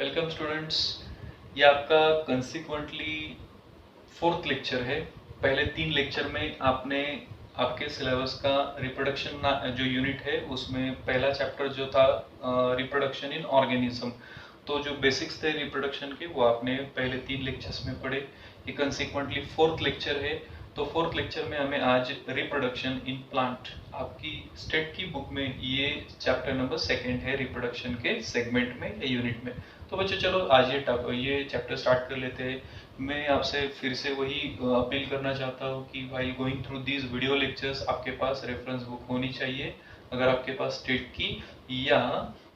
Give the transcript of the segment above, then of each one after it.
Welcome students. ये आपका consequently fourth lecture है। पहले 3 लेक्चर में आपने आपके सिलेबस का रिप्रोडक्शन जो यूनिट है उसमें पहला चैप्टर जो था रिप्रोडक्शन इन ऑर्गेनिज्म, तो जो बेसिक्स थे रिप्रोडक्शन के वो आपने पहले 3 लेक्चर्स में पढ़े। ये कंसिक्वेंटली फोर्थ लेक्चर है। तो फोर्थ लेक्चर में हमें आज रिप्रोडक्शन इन प्लांट, आपकी स्टेट की बुक में ये चैप्टर नंबर 2 है रिप्रोडक्शन के सेगमेंट में या यूनिट में। तो बच्चों चलो आज ये चैप्टर स्टार्ट कर लेते हैं। मैं आपसे फिर से वही अपील करना चाहता हूँ कि while going through these video lectures आपके पास रेफरेंस बुक होनी चाहिए। अगर आपके पास स्टेट की या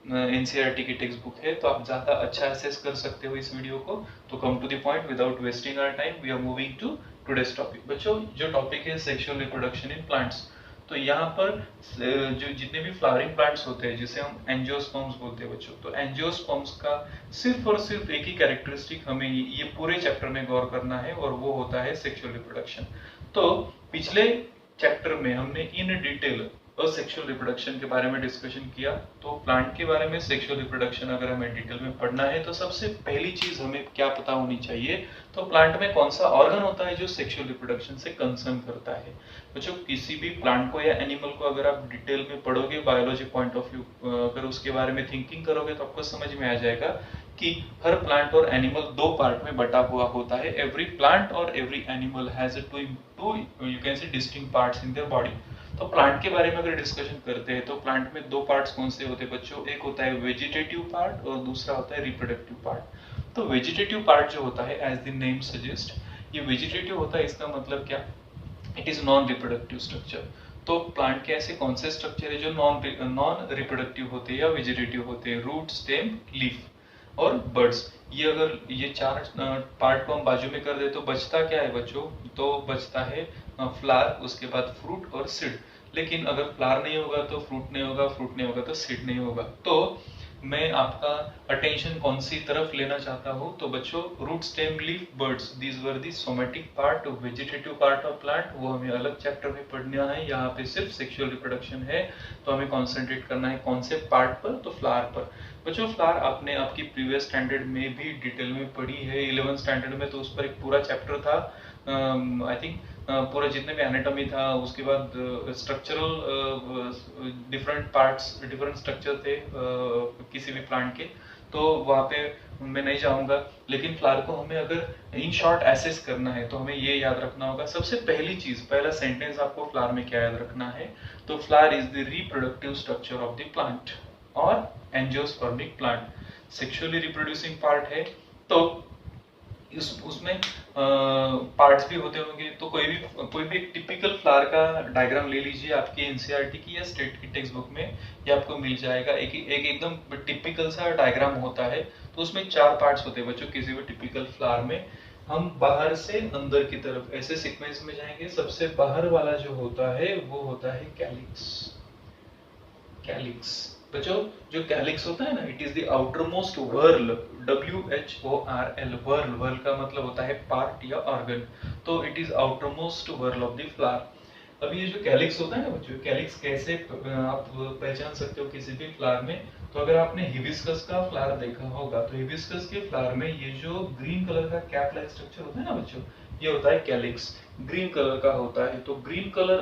एनसीईआरटी की टेक्स्ट बुक है तो आप ज्यादा अच्छा एसेस कर सकते हो इस वीडियो को। तो come to the point without wasting our time, we are moving to today's topic. बच्चों जो टॉपिक है सेक्सुअल रिप्रोडक्शन इन प्लांट्स। तो यहाँ पर जो जितने भी फ्लावरिंग प्लांट्स होते हैं जिसे हम एंजियोस्पर्म्स बोलते हैं बच्चों, तो एंजियोस्पर्म्स का सिर्फ और सिर्फ एक ही कैरेक्टरिस्टिक हमें ये पूरे चैप्टर में गौर करना है और वो होता है सेक्सुअल रिप्रोडक्शन। तो पिछले चैप्टर में हमने इन डिटेल सेक्सुअल रिप्रोडक्शन के बारे में डिस्कशन किया। तो प्लांट के बारे में सेक्सुअल रिप्रोडक्शन अगर हमें डिटेल में पढ़ना है तो सबसे पहली चीज हमें क्या पता होनी चाहिए, तो प्लांट में कौन सा ऑर्गन होता है जो सेक्सुअल रिप्रोडक्शन से कंसर्न करता है। बच्चों किसी भी प्लांट को या एनिमल को अगर आप डिटेल में पढ़ोगे बायोलॉजी पॉइंट ऑफ व्यू, अगर उसके बारे में थिंकिंग करोगे तो आपको समझ में आ जाएगा कि हर प्लांट और एनिमल 2 पार्ट में बटा हुआ होता है। एवरी प्लांट और every animal has two you can say distinct parts in their body. तो प्लांट के बारे में अगर डिस्कशन करते हैं तो प्लांट में 2 पार्ट्स कौन से होते हैं बच्चों, एक होता है वेजिटेटिव पार्ट और दूसरा होता है रिप्रोडक्टिव पार्ट। तो वेजिटेटिव पार्ट जो होता है, एज द नेम सजेस्ट, ये वेजिटेटिव होता है, इसका मतलब क्या, it is non reproductive structure. तो प्लांट के ऐसे कौन से स्ट्रक्चर है जो नॉन रिप्रोडक्टिव होते हैं या वेजिटेटिव होते हैं, रूट, स्टेम, लीफ और बर्ड्स। ये अगर ये 4 पार्ट को हम बाजू में कर दे तो बचता क्या है बच्चों, तो बचता है फ्लावर, उसके बाद फ्रूट और सीड। लेकिन अगर फ्लावर नहीं होगा तो फ्रूट नहीं होगा, फ्रूट नहीं होगा तो सीड नहीं होगा। तो मैं आपका अटेंशन कौन सी तरफ लेना चाहता हूँ, तो बच्चों root, stem, leaf, buds, these were the somatic part, vegetative part of plant, वो हमें अलग चैप्टर में पढ़ना है। यहाँ पे सिर्फ सेक्सुअल रिप्रोडक्शन है तो हमें कॉन्सेंट्रेट करना है कौन से पार्ट पर, तो फ्लावर पर। बच्चों फ्लावर आपने आपकी प्रीवियस स्टैंडर्ड में भी डिटेल में पढ़ी है, 11th स्टैंडर्ड में, तो उस पर एक पूरा चैप्टर था। आई थिंक पूरा जितने भी एनाटॉमी था, उसके बाद structural different parts, different structure थे किसी भी प्लांट के, तो वहाँ पे मैं नहीं जाऊंगा। लेकिन फ्लावर को हमें अगर इन शॉर्ट एसेस करना है तो हमें ये याद रखना होगा, सबसे पहली चीज, पहला सेंटेंस आपको फ्लावर में क्या याद रखना है, तो flower is the reproductive structure of the plant और angiospermic plant sexually reproducing part है। तो उसमें पार्ट्स भी होते होंगे। तो कोई भी एक टिपिकल फ्लावर का डायग्राम ले लीजिए आपकी एनसीईआरटी की या स्टेट की टेक्स्ट बुक में, ये आपको मिल जाएगा। एक एकदम टिपिकल सा डायग्राम होता है। तो उसमें 4 पार्ट्स होते हैं बच्चों किसी भी टिपिकल फ्लावर में। हम बाहर से अंदर की तरफ ऐसे सीक्वेंस में जाएंगे। सबसे बाहर वाला जो होता है वो होता है कैलिक्स। कैलिक्स बच्चों, जो कैलिक्स होता है ना, it is the outermost whorl, WHORL, whorl, whorl का मतलब होता है पार्ट या ऑर्गन। तो it is outermost whorl of the flower. अब ये जो कैलिक्स होता है ना बच्चों, कैलिक्स कैसे आप पहचान सकते हो किसी भी फ्लावर में, तो अगर आपने हिबिस्कस का फ्लावर देखा होगा तो हिबिस्कस के फ्लावर में ये जो ग्रीन कलर का कैप लाइक स्ट्रक्चर होता है ना बच्चों, ये होता है कैलिक्स, ग्रीन कलर का होता है। तो ग्रीन कलर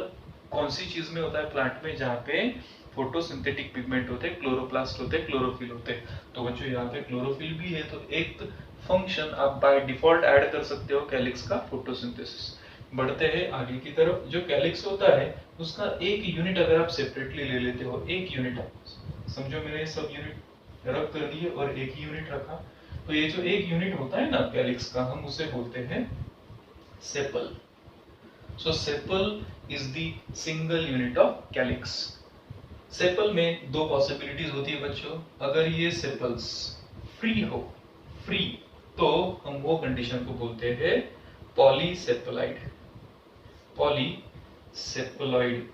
कौन सी चीज में होता है प्लांट में, जहाँ पे फोटोसिंथेटिक पिगमेंट होते हैं, क्लोरोप्लास्ट होते हैं, क्लोरोफिल होते हैं। तो बच्चों यहाँ पे क्लोरोफिल भी है, तो एक फंक्शन आप बाय डिफॉल्ट ऐड कर सकते हो कैलिक्स का, फोटोसिंथेसिस। बढ़ते हैं आगे की तरफ। जो कैलिक्स होता है उसका एक यूनिट अगर आप सेपरेटली ले लेते हो, एक यूनिट, समझो मैंने सब यूनिट रख कर दिए और एक ही यूनिट रखा, तो ये जो एक यूनिट होता है ना कैलिक्स का, हम उसे बोलते हैं sepal. So sepal is the single unit of calyx. Sepal में 2 पॉसिबिलिटीज होती है बच्चों। अगर ये सेपल्स फ्री हो, फ्री, तो हम वो कंडीशन को बोलते हैं पॉलीसेपलाइड, पॉलीसेपलॉइड,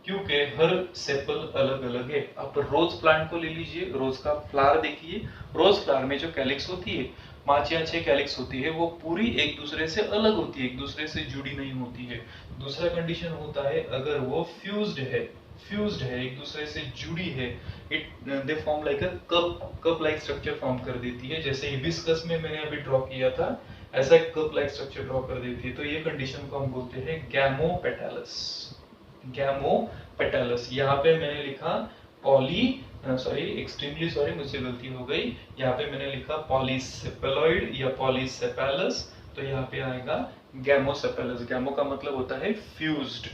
क्योंकि हर सेपल अलग अलग है। आप रोज प्लांट को ले लीजिए, रोज का फ्लावर देखिए, रोज फ्लावर में जो कैलिक्स होती है 5 या 6 कैलिक्स होती है, वो पूरी एक दूसरे से अलग होती है, एक दूसरे से जुड़ी नहीं होती है। दूसरा कंडीशन होता है अगर वो फ्यूज्ड है, फ्यूज्ड है, एक दूसरे से जुड़ी है, it they form like a cup like structure form कर देती है। जैसे हिबिस्कस में मैंने अभी ड्रॉ किया था, ऐसा एक कप लाइक स्ट्रक्चर ड्रॉ कर देती है। तो ये कंडीशन को हम बोलते हैं गैमोपेटैलस। गैमोपेटैलस, यहाँ पे मैंने लिखा पॉली सॉरी एक्सट्रीमली सॉरी, मुझसे गलती हो गई। यहाँ पे मैंने लिखा पॉलीसेपेलॉइड या पॉलीसेपेलस, तो यहाँ पे आएगा गैमोसेपेलस। गैमो का मतलब होता है फ्यूज्ड।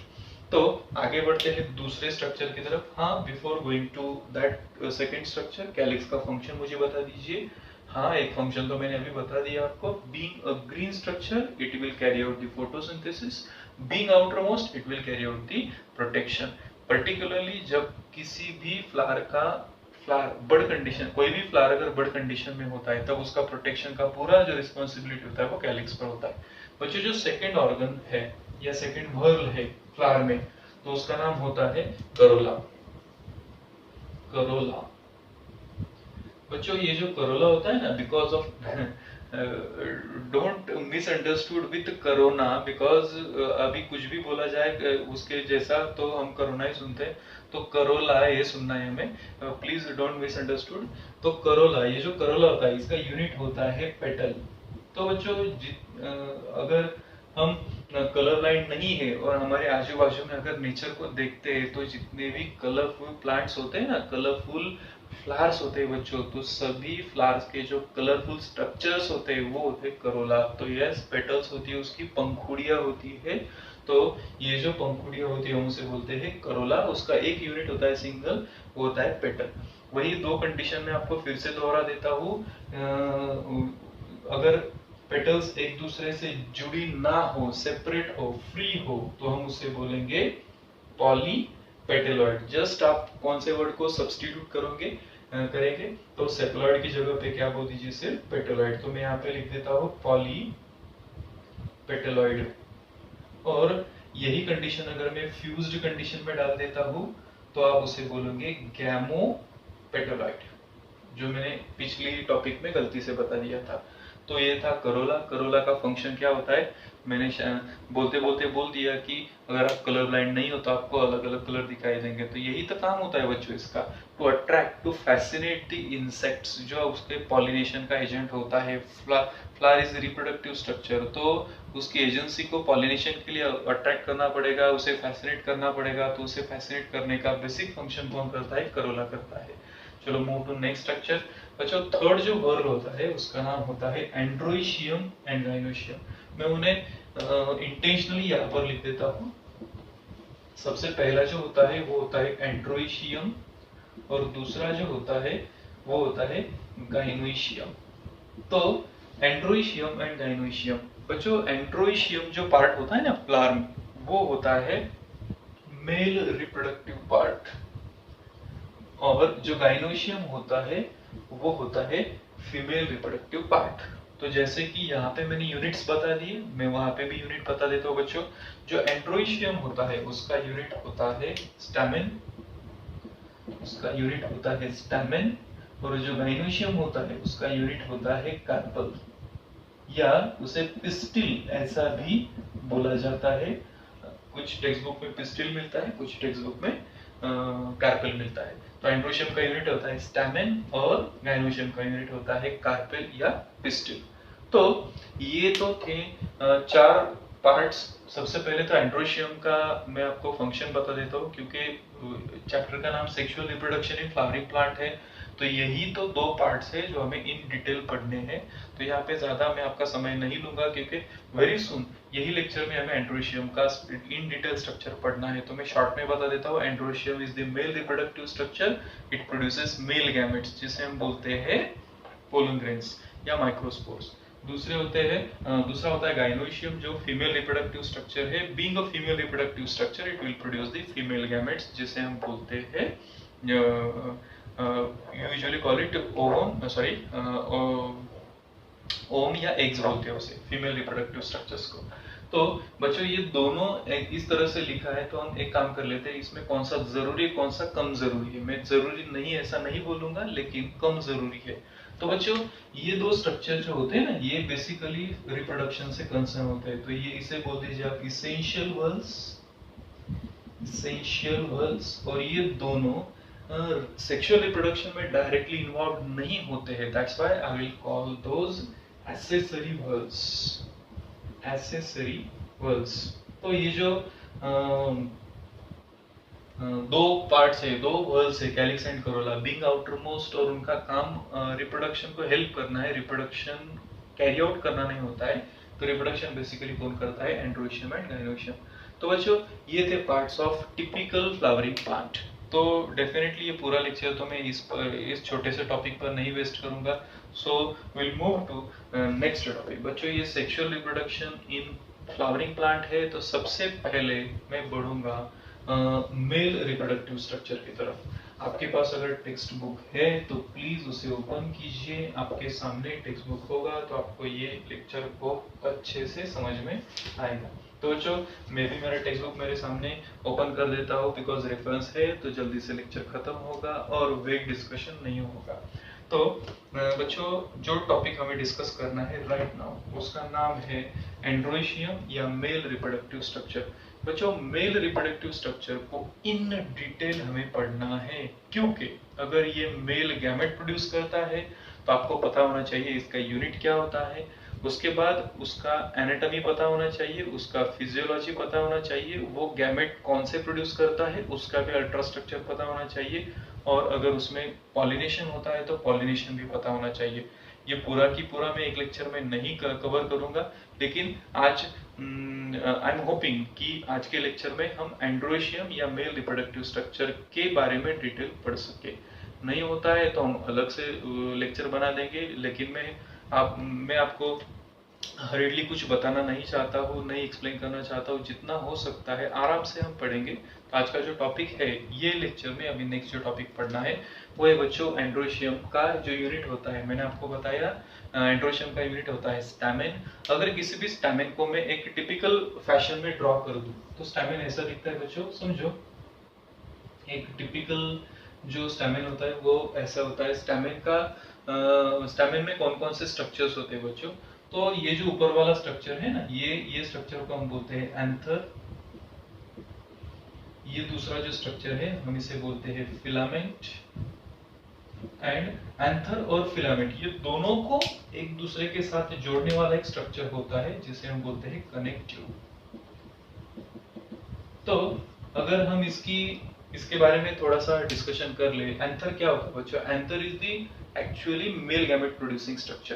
तो आगे बढ़ते हैं दूसरे स्ट्रक्चर की तरफ। हाँ, before going to that second structure, calyx का फंक्शन मुझे बता दीजिए। हाँ, एक फंक्शन तो मैंने अभी बता दिया आपको। Being a green structure it will carry out the photosynthesis, being outermost it will carry out the protection. Particularly जब किसी भी फ्लावर का बर्ड कंडीशन, कोई भी फ्लावर अगर बर्ड कंडीशन में होता है, तब उसका प्रोटेक्शन का पूरा जो रिस्पॉन्सिबिलिटी होता है वो कैलिक्स पर होता है। बच्चों, जो सेकंड ऑर्गन है या सेकंड व्हर्ल है फ्लावर में, तो उसका नाम होता है करोला। करोला बच्चों, ये जो करोला होता है ना, because of don't misunderstood with corona, because अभी कुछ भी बोला जाए उसके जैसा तो हम कोरोना ही सुनते हैं, तो करोला ये सुनना है हमें, प्लीज डोंट मिसअंडरस्टूड। तो करोला, ये जो करोला होता है इसका यूनिट होता है पेटल। तो बच्चों, अगर हम कलर ब्लाइंड नहीं है और हमारे आजू बाजू में अगर नेचर को देखते हैं, तो जितने भी कलरफुल प्लांट्स होते हैं ना, कलरफुल फ्लावर्स होते हैं बच्चों, तो सभी फ्लावर्स के जो कलरफुल स्ट्रक्चर्स होते हैं वो होते हैं करोला। तो यस, पेटल्स होती है, उसकी पंखुड़ियां होती है। तो ये जो पंखुड़ियां होती है हम उसे बोलते हैं करोला। उसका एक यूनिट होता है सिंगल, वो होता है पेटल। वही दो कंडीशन में आपको फिर से दोहरा देता हूँ। अगर पेटल्स एक दूसरे से जुड़ी ना हो, सेपरेट हो, फ्री हो, तो हम उसे बोलेंगे पॉली पेटेलॉइड। जस्ट आप कौन से वर्ड को सब्स्टिट्यूट करेंगे, तो सेपेलॉइड की जगह पे क्या बोल दीजिए, सिर्फ पेटेलॉइड। तो मैं यहाँ पे लिख देता हूँ पॉली पेटेलॉइड। और यही कंडीशन अगर मैं फ्यूज्ड कंडीशन में डाल देता हूँ, तो आप उसे बोलेंगे गैमो पेटेलॉइड, जो मैंने पिछली टॉपिक में गलती से बता दिया था। तो ये था करोला। करोला का फंक्शन क्या होता है, मैंने बोलते बोलते बोल दिया कि अगर आप कलर ब्लाइंड नहीं हो तो आपको अलग अलग कलर दिखाई देंगे। तो यही तो काम होता है बच्चों इसका, to attract, to fascinate the insects, जो उसके पॉलिनेशन का एजेंट होता है। फ्लावर इज रिप्रोडक्टिव स्ट्रक्चर, तो उसकी एजेंसी को पॉलिनेशन के लिए अट्रैक्ट करना पड़ेगा, उसे फैसिनेट करना पड़ेगा। तो उसे फैसिनेट करने का बेसिक फंक्शन कौन करता है, करोला करता है। चलो मूव टू नेक्स्ट स्ट्रक्चर। बच्चों, थर्ड जो वर्ल होता है उसका नाम होता है एंड्रोइशियम एंड गाइनोशियम। मैं उन्हें इंटेंशनली यहाँ पर लिख देता हूँ। सबसे पहला जो होता है वो होता है एंड्रोइशियम, और दूसरा जो होता है वो होता है गाइनोशियम। तो एंड्रोइशियम एंड गाइनोशियम, बच्चों एंड्रोइशियम जो पार्ट होता है ना फ्लावर में, वो होता है मेल रिप्रोडक्टिव पार्ट, और जो गाइनोशियम होता है वो होता है फीमेल रिप्रोडक्टिव पार्ट। तो जैसे कि यहाँ पे मैंने यूनिट्स बता दिए, मैं वहां पे भी यूनिट बता देता हूँ बच्चों। जो एंड्रोइशियम होता है उसका यूनिट होता है स्टैमेन, उसका यूनिट होता है स्टैमेन। और जो गाइनोशियम होता है उसका यूनिट होता है कार्पल, या उसे पिस्टिल ऐसा भी बोला जाता है। कुछ टेक्स्ट बुक में पिस्टिल मिलता है, कुछ टेक्स्ट बुक में कार्पेल मिलता है। तो एंड्रोशियम का यूनिट होता है स्टैमेन और गाइनोशियम का यूनिट होता है कार्पेल या पिस्टिल। तो ये तो थे चार पार्ट्स। सबसे पहले तो एंड्रोशियम का मैं आपको फंक्शन बता देता हूँ, क्योंकि चैप्टर का नाम sexual reproduction in flowering plant है। तो यही तो दो पार्ट्स है जो हमें इन डिटेल पढ़ने हैं। तो यहाँ पे ज्यादा मैं आपका समय नहीं लूंगा, क्योंकि वेरी सुन यही लेक्चर में हमें एंड्रोशियम का इन डिटेल स्ट्रक्चर पढ़ना है। तो मैं शॉर्ट में बता देता हूँ। Androecium is the male reproductive structure, it produces male gametes, जिसे हम बोलते हैं पोलन ग्रेन्स या माइक्रोस्पोर्स। दूसरा होता है गाइनोशियम, जो फीमेल रिप्रोडक्टिव स्ट्रक्चर है। Being a female reproductive structure, it will produce the female gametes, जिसे हम बोलते हैं यूजुअली कॉल इट ओम या एग्स बोलते हैं उसे, फीमेल रिप्रोडक्टिव स्ट्रक्चर्स को। तो बच्चों ये दोनों इस तरह से लिखा है, तो हम एक काम कर लेते हैं, इसमें कौन सा जरूरी है कौन सा कम जरूरी है। मैं जरूरी नहीं ऐसा नहीं बोलूंगा, लेकिन कम जरूरी है। तो बच्चों ये दो स्ट्रक्चर जो होते हैं ना, ये बेसिकली रिप्रोडक्शन से कंसर्न होते हैं। तो ये इसे बोल दीजिए आप इसेंशियल वर्ल्स, एसेंशियल वल्व्स, और ये दोनों सेक्सुअल रिप्रोडक्शन में डायरेक्टली इन्वॉल्व नहीं होते हैं, that's why I will call those accessory whorls, accessory whorls. तो ये जो दो पार्ट्स है, दो वल्व्स है, calyx and corolla, being outermost, और उनका काम रिप्रोडक्शन को हेल्प करना है, रिप्रोडक्शन कैरी आउट करना नहीं होता है। तो रिप्रोडक्शन बेसिकली कौन करता है? Androecium and gynoecium. तो बच्चों ये थे parts of typical flowering plant. तो डेफिनेटली ये पूरा लेक्चर तो मैं इस छोटे से टॉपिक पर नहीं वेस्ट करूंगा, so will move to next topic. बच्चों ये sexual reproduction in flowering plant है, तो सबसे पहले मैं बढ़ूंगा मेल रिप्रोडक्टिव स्ट्रक्चर की तरफ। आपके पास अगर टेक्स्ट बुक है तो प्लीज उसे ओपन कीजिए, आपके सामने टेक्स्ट बुक होगा तो आपको ये लेक्चर को अच्छे से समझ में आएगा। तो बच्चों मैं भी मेरा टेक्स्ट बुक मेरे सामने ओपन कर देता हूँ, बिकॉज रेफरेंस है तो जल्दी से लेक्चर खत्म होगा और वेग डिस्कशन नहीं होगा। तो बच्चों जो टॉपिक हमें डिस्कस करना है राइट नाउ, उसका नाम है एंड्रोशियम या मेल रिप्रोडक्टिव स्ट्रक्चर। बच्चों मेल रिप्रोडक्टिव स्ट्रक्चर को इन डिटेल हमें पढ़ना है, क्योंकि अगर ये मेल गैमेट प्रोड्यूस करता है तो आपको पता होना चाहिए इसका यूनिट क्या होता है, उसके बाद उसका एनाटॉमी पता होना चाहिए, उसका फिजियोलॉजी पता होना चाहिए, वो गैमेट कौन से प्रोड्यूस करता है उसका भी अल्ट्रा स्ट्रक्चर पता होना चाहिए, और अगर उसमें पॉलिनेशन होता है तो पॉलिनेशन भी पता होना चाहिए। ये पूरा की पूरा मैं एक लेक्चर में नहीं कवर करूंगा, लेकिन आज आई एम होपिंग कि आज के लेक्चर में हम एंड्रोशियम या मेल रिप्रोडक्टिव स्ट्रक्चर के बारे में डिटेल पढ़ सके। नहीं होता है तो हम अलग से लेक्चर बना देंगे, लेकिन मैं आपको हरिडली कुछ बताना नहीं चाहता हूँ, नहीं एक्सप्लेन करना चाहता हूँ, जितना हो सकता है आराम से हम पढ़ेंगे। तो आज का जो टॉपिक है ये लेक्चर में अभी नेक्स्ट जो टॉपिक पढ़ना है वो है बच्चों एंड्रोशियम का जो यूनिट होता है। मैंने आपको बताया एंड्रोशियम का यूनिट होता है स्टैमेन। अगर किसी भी स्टैमेन को मैं एक टिपिकल फैशन में ड्रॉ कर दूं तो स्टैमेन ऐसा दिखता है बच्चों, समझो एक टिपिकल जो स्टैमेन होता है वो ऐसा होता है। स्टैमेन में कौन कौन से स्ट्रक्चर्स होते हैं बच्चों? तो ये जो ऊपर वाला स्ट्रक्चर है ना, ये स्ट्रक्चर को हम बोलते हैं एंथर। ये दूसरा जो स्ट्रक्चर है हम इसे बोलते हैं फिलामेंट। एंड एंथर और फिलामेंट ये दोनों को एक दूसरे के साथ जोड़ने वाला एक स्ट्रक्चर होता है जिसे हम बोलते हैं कनेक्टिव। तो अगर हम इसके बारे में थोड़ा सा डिस्कशन कर ले, एंथर क्या होता है बच्चों? Anther is the actually male gamete producing structure.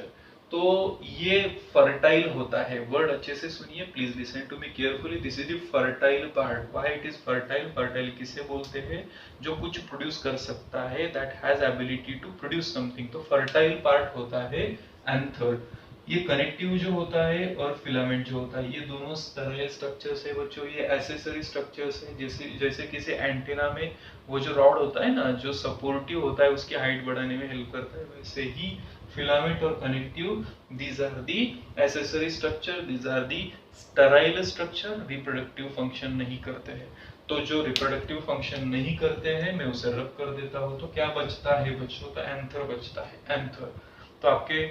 तो ये फर्टाइल होता है। वर्ड अच्छे से सुनिए, please listen to me carefully. This is the fertile part. Why it is fertile? Fertile किसे बोलते हैं? जो कुछ प्रोड्यूस कर सकता है, that has ability to produce something. तो फर्टाइल पार्ट होता है एंथर। ये कनेक्टिव जो होता है और फिलामेंट जो होता है, ये दोनों स्टेराइल स्ट्रक्चर्स है बच्चों। ये एसेसरी जस्टिस है। जैसे किसी एंटीना में वो जो रॉड होता है ना, जो सपोर्टिव होता है, उसकी हाइट बढ़ाने में हेल्प करता है, वैसे ही फिलामेंट और connective, these are the accessory structure, these are the sterile structure, reproductive function नहीं करते हैं। तो जो रिप्रोडक्टिव फंक्शन नहीं करते हैं मैं उसे रब कर देता हूँ। तो क्या बचता है बच्चों? तो एंथर बचता है, एंथर। तो आपके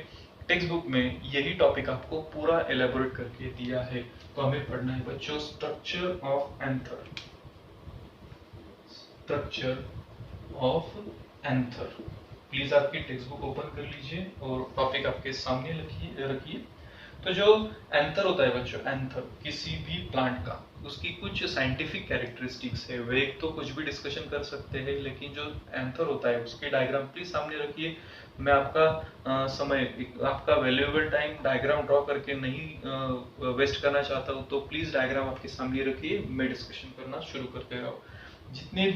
टेक्स्ट बुक में यही टॉपिक आपको पूरा एलेबोरेट करके दिया है। तो हमें पढ़ना है बच्चों structure of anther, structure of anther. Please आपकी टेक्स्ट बुक ओपन कर लीजिए और टॉपिक आपके सामने रखिए। तो जो एंथर होता है बच्चों, एंथर किसी भी प्लांट का, उसकी कुछ साइंटिफिक कैरेक्टरिस्टिक्स है। वेग तो कुछ भी डिस्कशन कर सकते हैं, लेकिन जो एंथर होता है उसके डायग्राम प्लीज सामने रखिए। मैं आपका समय, आपका वैल्यूएबल टाइम डायग्राम ड्रॉ करके नहीं वेस्ट करना चाहता हूँ, तो प्लीज डायग्राम आपके सामने रखिए, मैं डिस्कशन करना शुरू करते रहो। जितने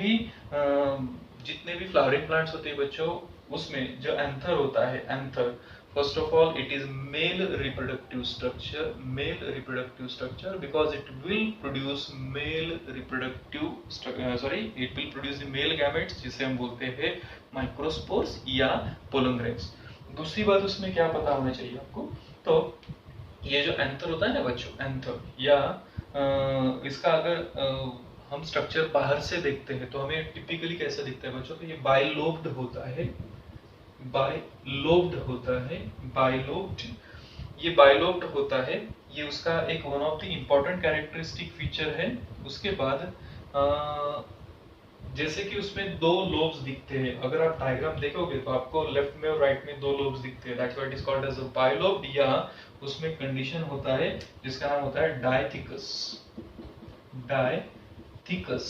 भी फ्लावरिंग प्लांट्स होते हैं बच्चों, उसमें जो एंथर होता है, anther first of all it is male reproductive structure, male reproductive structure because it will produce male reproductive it will produce the male gametes जिसे हम बोलते हैं माइक्रोस्पोर्स या पोलंग्रेंस। दूसरी बात उसमें क्या पता होना चाहिए आपको? तो ये जो एंथर होता है ना बच्चों, एंथर या इसका अगर हम स्ट्रक्चर बाहर से देखते हैं तो हमें टिपिकली कैसा दिखता है बच्चों? तो ये बाइलोब्ड होता है, बाइलोब्ड होता है, बाइलोब्ड। ये बाइलोब्ड होता है, ये उसका एक one of the important characteristic feature है। उसके बाद जैसे कि उसमें दो लोब्स दिखते हैं, अगर आप डायग्राम देखोगे तो आपको लेफ्ट में और राइट में दो लोब्स दिखते हैं, that's why it is called as a bilobe, या उसमें कंडीशन होता है जिसका नाम होता है डायथिकस। डायथिकस,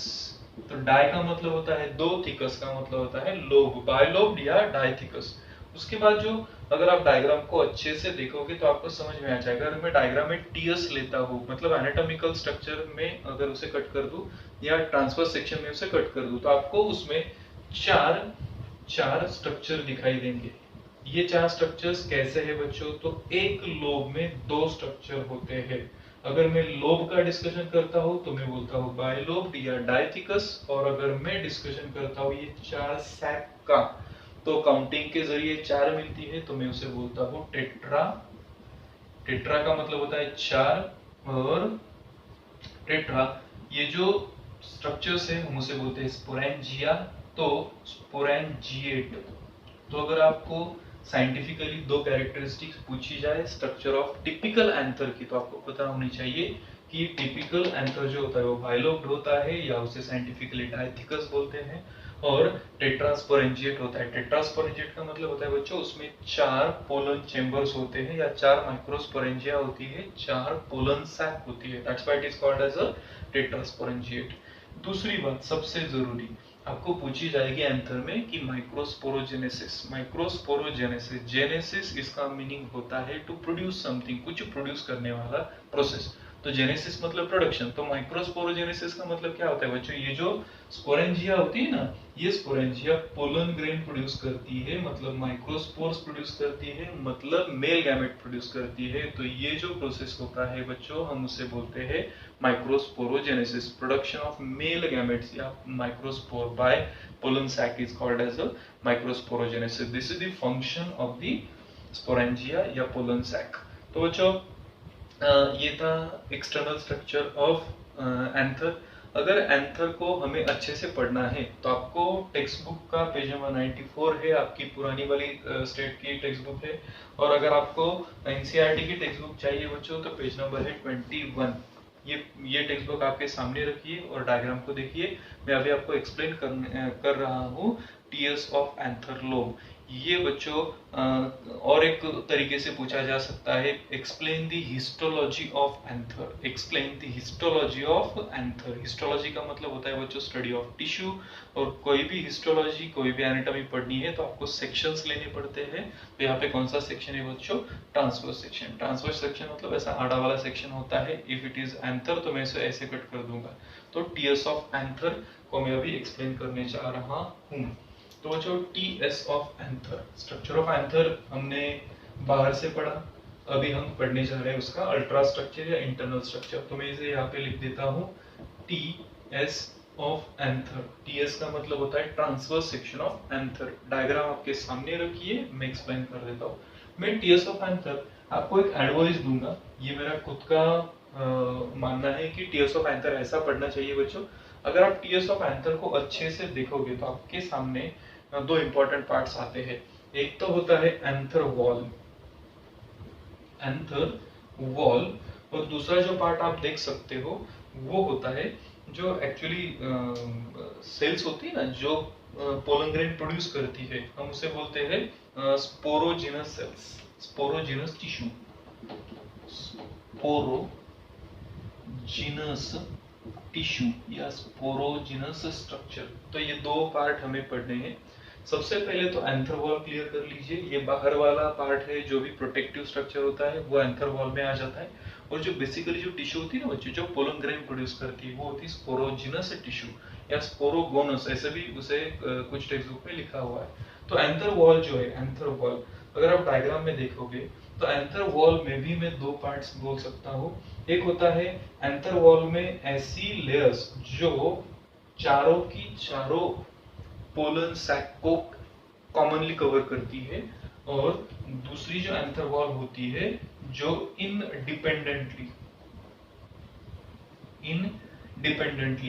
तो डाई का मतलब होता है दो, थिकस का मतलब होता है लोब, बाइलोब या डायथिकस। उसके बाद जो, अगर आप डायग्राम को अच्छे से देखोगे तो आपको समझ में आ जाएगा। अगर मैं डायग्राम में टीएस लेता हूँ, मतलब एनाटॉमिकल स्ट्रक्चर में अगर उसे कट कर दूं या ट्रांसफर सेक्शन में उसे कट कर दूं, तो आपको उसमें चार स्ट्रक्चर दिखाई देंगे। ये चार स्ट्रक्चर्स कैसे हैं बच्चों, तो एक लोब में दो स्ट्रक्चर होते हैं। अगर मैं लोब का डिस्कशन करता हूं तो मैं बोलता हूं बाइलोब या डायथिकस, और अगर मैं डिस्कशन करता हूं ये चार सैक का, तो काउंटिंग के जरिए चार मिलती है तो मैं उसे बोलता हूं टेट्रा। टेट्रा का मतलब होता है चार, और टेट्रा ये जो स्ट्रक्चर्स है हम उसे बोलते हैं स्पोरेंजिया, तो स्पोरेंजिएट। तो अगर आपको साइंटिफिकली दो कैरेक्टरिस्टिक्स पूछी जाए स्ट्रक्चर ऑफ टिपिकल एंथर की, तो आपको पता होनी चाहिए कि टिपिकल एंथर जो होता है वो बाइलोब्ड होता है, या उसे साइंटिफिकली डायथिकस बोलते हैं, और टेट्रास्पोरेंजिएट होता है। टेट्रास्पोरेंजिएट का मतलब होता है बच्चों उसमें चार पोलन चेंबर्स होते हैं, या चार माइक्रोस्पोरेंजिया होती है, चार पोलन सैक होती है, that's why it is called as a tetrasporangiate. दूसरी बात सबसे जरूरी आपको पूछी जाएगी एंथर में कि माइक्रोस्पोरोजेनेसिस। माइक्रोस्पोरोजेनेसिस, जेनेसिस इसका मीनिंग होता है टू प्रोड्यूस समथिंग, कुछ प्रोड्यूस करने वाला प्रोसेस। तो जेनेसिस मतलब प्रोडक्शन, तो माइक्रोस्पोरोजेनेसिस का मतलब क्या होता है बच्चों, ये जो स्पोरेंजिया होती है ना, ये स्पोरेंजिया पोलन ग्रेन प्रोड्यूस करती है, मतलब माइक्रोस्पोर्स प्रोड्यूस करती है, मतलब मेल गैमेट प्रोड्यूस करती है। तो ये जो प्रोसेस होता है बच्चों हम उसे बोलते हैं microsporogenesis, production of male gametes या microspore by pollen sac is called as a microsporogenesis. This is the function of the sporangia या पोलन सैक। तो बच्चों ये था एक्सटर्नल स्ट्रक्चर ऑफ एंथर। अगर एंथर को हमें अच्छे से पढ़ना है तो आपको टेक्स्ट बुक का पेज नंबर 94 है, आपकी पुरानी वाली स्टेट की टेक्स्ट बुक है, और अगर आपको एनसीईआरटी की टेक्स्ट बुक चाहिए बच्चों तो पेज नंबर है 21। ये टेक्स्ट बुक आपके सामने रखिए और डायग्राम को देखिए। मैं अभी आपको एक्सप्लेन कर रहा हूँ टीएस ऑफ एंथर लोब। ये बच्चों और एक तरीके से पूछा जा सकता है, explain the histology of anther. Explain the histology of anther. Histology का मतलब होता है बच्चों स्टडी ऑफ टिश्यू, और कोई भी हिस्टोलॉजी, कोई भी एनाटॉमी पढ़नी है तो आपको सेक्शंस लेने पड़ते हैं। तो यहाँ पे कौन सा सेक्शन है बच्चों, ट्रांसवर्स सेक्शन। ट्रांसवर्स सेक्शन मतलब ऐसा आड़ा वाला सेक्शन होता है। इफ इट इज एंथर तो मैं इसे ऐसे कट कर दूंगा। तो टीएस ऑफ एंथर को मैं अभी एक्सप्लेन करने जा रहा हूँ। तो जो TS of anther, structure of anther हमने बाहर से पढ़ा, अभी हम पढ़ने जा रहे हैं उसका अल्ट्रा स्ट्रक्चर या इंटरनल स्ट्रक्चर। तो मैं इसे यहाँ पे लिख देता हूँ टीएस ऑफ एंथर। टीएस का मतलब होता है transverse section of anther. Diagram आपके सामने रखिए, मैं एक्सप्लेन कर देता हूँ। मैं टीएस ऑफ एंथर आपको एक एडवाइस दूंगा, ये मेरा खुद का मानना है कि टीएस ऑफ एंथर ऐसा पढ़ना चाहिए बच्चों। अगर आप टीएस ऑफ एंथर को अच्छे से देखोगे तो आपके सामने दो इंपॉर्टेंट पार्ट्स आते हैं। एक तो होता है एंथर वॉल, एंथर वॉल, और दूसरा जो पार्ट आप देख सकते हो वो होता है जो एक्चुअली सेल्स होती है ना, जो पोलन ग्रेन प्रोड्यूस करती है, हम उसे बोलते हैं sporogenous sales, sporogenous tissue, sporogenous tissue या स्पोरोजिनस स्ट्रक्चर। तो ये दो पार्ट हमें पढ़ने हैं। सबसे पहले तो एंथर वॉल क्लियर कर लीजिए। ये बाहर वाला पार्ट है, जो भी प्रोटेक्टिव स्ट्रक्चर होता है वो एंथर वॉल में आ जाता है, और जो बेसिकली जो टिश्यू होती है ना बच्चों, जो पोलन ग्रेन प्रोड्यूस करती है वो होती है स्पोरोजिनस टिश्यू या स्पोरोगोनस, ऐसे भी उसे कुछ टेक्स्ट बुक में लिखा हुआ है। तो एंथर वॉल जो है, एंथर वॉल अगर आप डायग्राम में देखोगे तो एंथर वॉल में भी मैं दो पार्ट्स बोल सकता हूँ। एक होता है एंथर वॉल में ऐसी लेयर्स जो चारों की चारों पोलन सैक को कॉमनली कवर करती है, और दूसरी जो एंथर वॉल होती है जो इनडिपेंडेंटली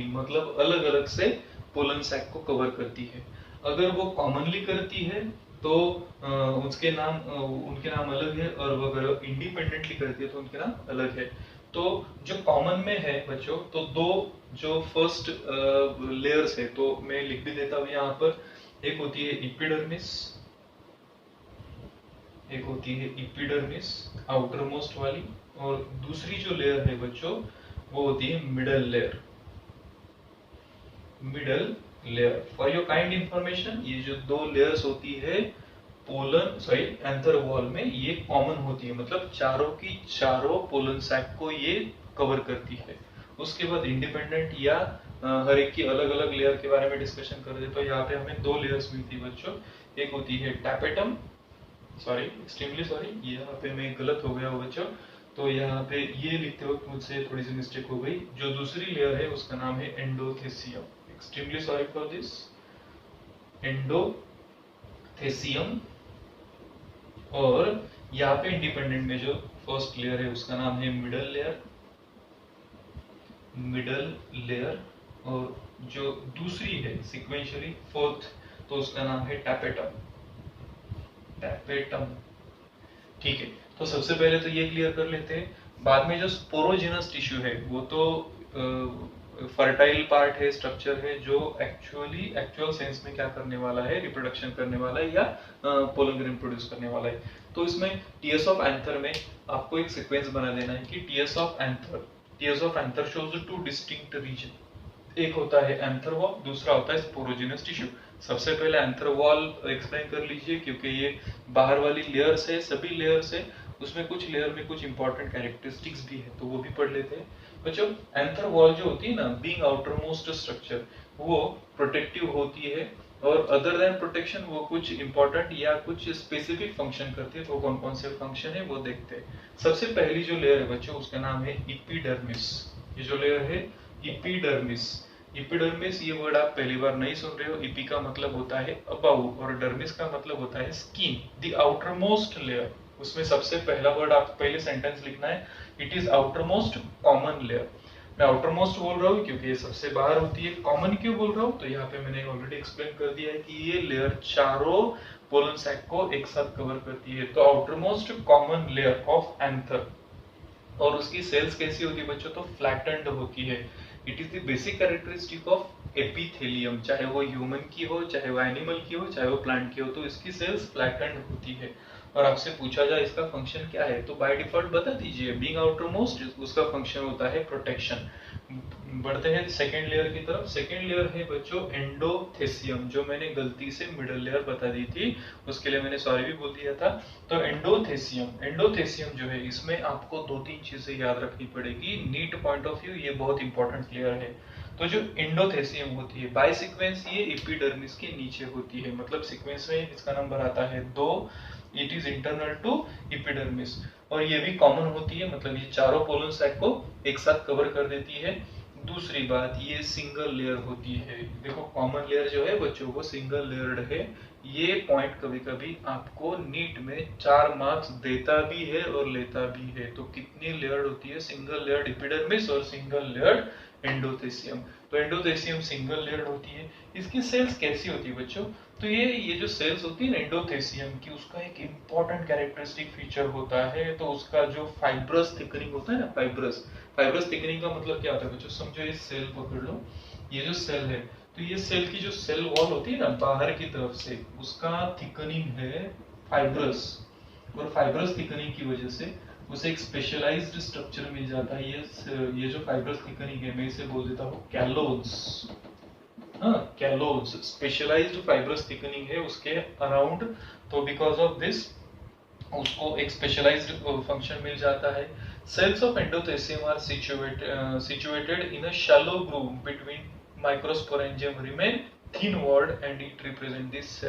मतलब अलग अलग से पोलन सैक को कवर करती है। अगर वो कॉमनली करती है तो उनके नाम अलग है, और वो अगर इंडिपेंडेंटली करती है तो उनके नाम अलग है। तो जो कॉमन में है बच्चों, तो दो जो फर्स्ट लेयर्स है, तो मैं लिख भी देता हूँ यहाँ पर। एक होती है इपिडर्मिस, एक होती है इपिडर्मिस आउटर मोस्ट वाली, और दूसरी जो लेयर है बच्चों वो होती है middle layer. Middle layer, for your kind information, ये जो दो लेयर्स होती है एंथर वॉल में, ये कॉमन होती है, मतलब चारों की चारों पोलन सैक को ये कवर करती है। उसके बाद इंडिपेंडेंट या हर एक की अलग अलग लेयर के बारे में डिस्कशन कर दे, तो यहाँ पे हमें दो लेयर्स मिलती है बच्चों। एक होती है टैपेटम, सॉरी एक्सट्रीमली सॉरी, यहाँ पे मैं गलत हो गया हूँ बच्चों, तो यहाँ पे ये लिखते वक्त मुझसे थोड़ी सी मिस्टेक हो गई। जो दूसरी लेयर है उसका नाम है endothecium, extremely sorry for this, endothecium. और यहाँ पे इंडिपेंडेंट में जो फर्स्ट लेयर है उसका नाम है मिडल लेयर, मिडल लेयर। और जो दूसरी है सिक्वेंशियली फोर्थ, तो उसका नाम है टैपेटम, टैपेटम। ठीक है, तो सबसे पहले तो ये क्लियर कर लेते हैं। बाद में जो स्पोरोजेनस टिश्यू है वो तो फर्टाइल पार्ट है, स्ट्रक्चर है, जो एक्चुअल सेंस में क्या करने वाला है, रिप्रोडक्शन करने वाला है या पोलन ग्रेन प्रोड्यूस करने वाला है। तो इसमें टीएस ऑफ एंथर में आपको एक सीक्वेंस बना देना है कि TS of anther shows two distinct region. एक होता है एंथर वॉल, दूसरा होता है स्पोरोजेनस टिश्यू। सबसे पहले एंथर वॉल एक्सप्लेन कर लीजिए, क्योंकि ये बाहर वाली लेयर्स है, सभी लेयर्स है, उसमें कुछ लेयर में कुछ इंपॉर्टेंट कैरेक्टरिस्टिक्स भी है, तो वो भी पढ़ लेते हैं बच्चों। एंथर वॉल जो होती है ना, बीइंग आउटर मोस्ट स्ट्रक्चर, वो प्रोटेक्टिव होती है, और अदर देन प्रोटेक्शन वो कुछ इंपॉर्टेंट या कुछ स्पेसिफिक फंक्शन करती है। तो कौन कौन से फंक्शन है वो देखते हैं। सबसे पहली जो लेयर है बच्चों उसका नाम है इपिडर्मिस। ये जो लेयर है इपिडर्मिस, इपिडर्मिस ये वर्ड आप पहली बार नहीं सुन रहे हो। इपी का मतलब होता है अबाउ और डर्मिस का मतलब होता है skin, the outer most layer. उसमें सबसे पहला वर्ड आपको पहले सेंटेंस लिखना है, it is outer most common layer. मैं आउटर मोस्ट बोल रहा हूँ क्योंकि ये सबसे बाहर होती है। कॉमन क्यों बोल रहा हूँ, तो यहाँ पे मैंने ऑलरेडी एक्सप्लेन कर दिया है कि ये लेयर चारों पोलन सैक को एक साथ कवर करती है। तो outer most common layer of anther, और उसकी सेल्स कैसी होती है बच्चों, तो फ्लैटेंड होती है। It is the basic characteristic of epithelium, चाहे वो ह्यूमन की हो, चाहे वो एनिमल की हो, चाहे वो प्लांट की हो, तो इसकी सेल्स फ्लैटेंड होती है। और आपसे पूछा जाए इसका फंक्शन क्या है, तो बाय डिफॉल्ट बता दीजिए, बीइंग आउटर मोस्ट उसका फंक्शन होता है प्रोटेक्शन। बढ़ते हैं सेकेंड लेयर की तरफ। सेकेंड लेयर है बच्चों एंडोथेसियम, जो मैंने गलती से मिडल लेयर बता दी थी, उसके लिए मैंने सॉरी भी बोल दिया था। तो एंडोथेसियम जो है, इसमें आपको दो तीन चीजें याद रखनी पड़ेगी नीट पॉइंट ऑफ व्यू, ये बहुत इंपॉर्टेंट लेयर है। तो जो एंडोथेसियम होती है बाय सीक्वेंस ये एपिडर्मिस के नीचे होती है, मतलब सीक्वेंस में इसका नंबर आता है 2, it is internal to epidermis. और ये भी कॉमन होती है, मतलब ये चारों पोलन सैक को एक साथ कवर कर देती है। दूसरी बात, ये सिंगल लेयर होती है। देखो कॉमन लेयर जो है बच्चों वो सिंगल लेयर्ड है। ये पॉइंट कभी कभी आपको नीट में 4 मार्क्स देता भी है और लेता भी है। तो कितनी लेयर्ड होती है, सिंगल लेयर्ड एपिडर्मिस और सिंगल लेयर्ड एंडोथेसियम। तो एंडोथेसियम सिंगल लेयर्ड होती है। इसकी सेल्स कैसी होती है बच्चों, तो ये जो सेल्स होती है एंडोथेसियम की, उसका एक इंपॉर्टेंट कैरेक्टरिस्टिक फीचर होता है, तो उसका जो फाइब्रस थिकनिंग होता है ना, फाइब्रस थिकनिंग का मतलब क्या होता है बच्चों, समझो ये सेल पकड़ लो, ये जो सेल है, तो ये सेल की जो सेल वॉल होती है ना बाहर की तरफ से, उसका थिकनिंग है फाइब्रस। और फाइब्रस थिकनिंग की वजह से उसे एक स्पेशलाइज्ड स्ट्रक्चर मिल जाता है। ये जो फाइब्रस थिकनिंग है, मैं इसे बोल देता हूँ कैलोज। हाँ, कैलोज स्पेशलाइज्ड फाइब्रस थिकनिंग है उसके अराउंड। तो बिकॉज ऑफ दिस उसको एक स्पेशलाइज्ड फंक्शन मिल जाता है। Cells of endothecium are situated in a shallow groove between microsporangium remain thin walled and it represent this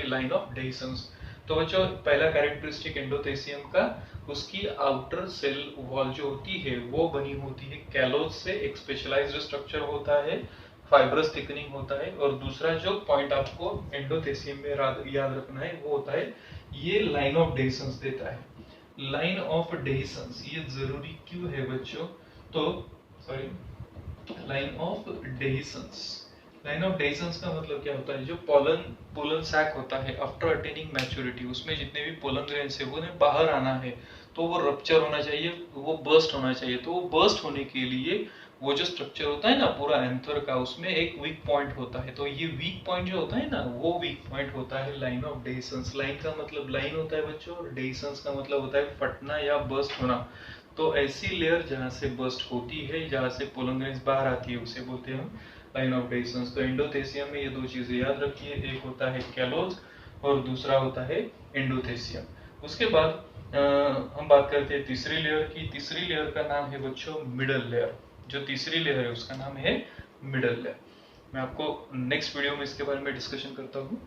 line of dehiscence। तो बच्चों पहला कैरेक्टरिस्टिक एंडोथेसियम का, उसकी आउटर सेल वॉल जो होती है वो बनी होती है कैलोज से, एक स्पेशलाइज्ड स्ट्रक्चर होता है, फाइब्रस थिकनिंग होता है। और दूसरा जो पॉइंट आपको एंडोथेसियम में याद रखना है वो होता है ये लाइन ऑफ डेहिसंस देता है। लाइन ऑफ डेहिसंस ये जरूरी क्यों है बच्चों, तो sorry line of dehiscence, line of dehiscence का मतलब क्या होता है, जो पोलन सैक होता है आफ्टर अटेनिंग मैच्योरिटी, उसमें जितने भी पोलन ग्रेन्स है वो बाहर आना है, तो वो रप्चर होना चाहिए, वो बर्स्ट होना चाहिए। तो वो बर्स्ट होने के लिए वो जो स्ट्रक्चर होता है ना पूरा एंथर का, उसमें एक वीक पॉइंट होता है। तो ये वीक पॉइंट जो होता है ना, वो वीक पॉइंट होता है लाइन ऑफ डेhiscence। लाइन का मतलब लाइन होता है बच्चों, और डेhiscence का मतलब होता है फटना या बर्स्ट होना। तो ऐसी लेयर जहाँ से बर्स्ट होती है, जहाँ से पोलन ग्रेन्स बाहर आती है, उसे बोलते हैं हम लाइन ऑफ डेhiscence। तो एंडोथेसियम में ये दो चीजें याद रखिए, एक होता है कैलोज और दूसरा होता है एंडोथेसियम। उसके बाद हम बात करते हैं तीसरी लेयर की। तीसरी लेयर का नाम है बच्चों मिडल लेयर। जो तीसरी लेयर है उसका नाम है मिडल लेयर। मैं आपको नेक्स्ट वीडियो में इसके बारे में डिस्कशन करता हूँ।